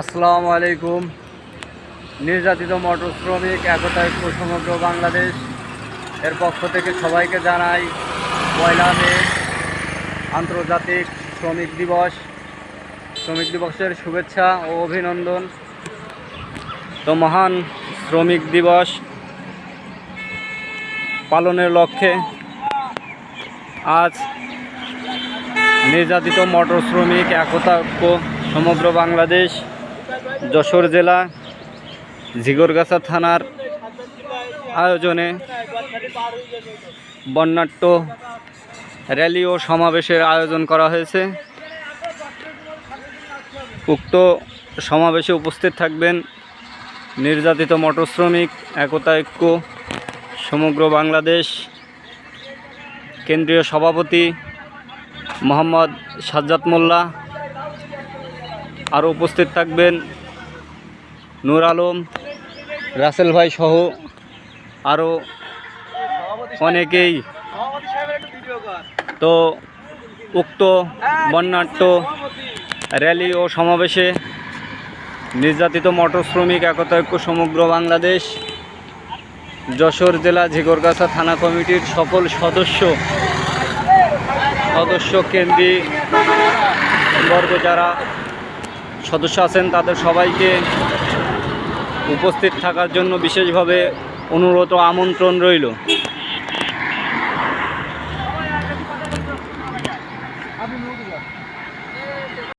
আসসালামু আলাইকুম। নির্যাতিত মোটর শ্রমিক একতা ঐক্য সমগ্র বাংলাদেশ এর পক্ষ থেকে সবাইকে জানাই ১ মে আন্তর্জাতিক শ্রমিক দিবস। শ্রমিক দিবসের শুভেচ্ছা ও অভিনন্দন। তো মহান শ্রমিক দিবস পালনের লক্ষ্যে আজ নির্যাতিত মোটর শ্রমিক একতা ঐক্য সমগ্র বাংলাদেশ যশোর জেলা ঝিগরগাছা থানার আয়োজনে বর্ণাঢ্য র্যালি ও সমাবেশের আয়োজন করা হয়েছে। উক্ত সমাবেশে উপস্থিত থাকবেন নির্যাতিত মোটর শ্রমিক একতা ঐক্য সমগ্র বাংলাদেশ কেন্দ্রীয় সভাপতি মোহাম্মদ সাজ্জাদ মোল্লা। আরও উপস্থিত থাকবেন নূর আলম, রাসেল ভাই সহ আরও অনেকেই। তো উক্ত বর্ণাঢ্য র্যালি ও সমাবেশে নির্যাতিত মোটর শ্রমিক একতা ঐক্য সমগ্র বাংলাদেশ যশোর জেলা ঝিগরগাছা থানা কমিটির সকল সদস্য কেন্দ্রী বর্গ যারা সদস্য আছেন তাদের সবাইকে উপস্থিত থাকার জন্য বিশেষভাবে অনুরোধ ও আমন্ত্রণ রইল।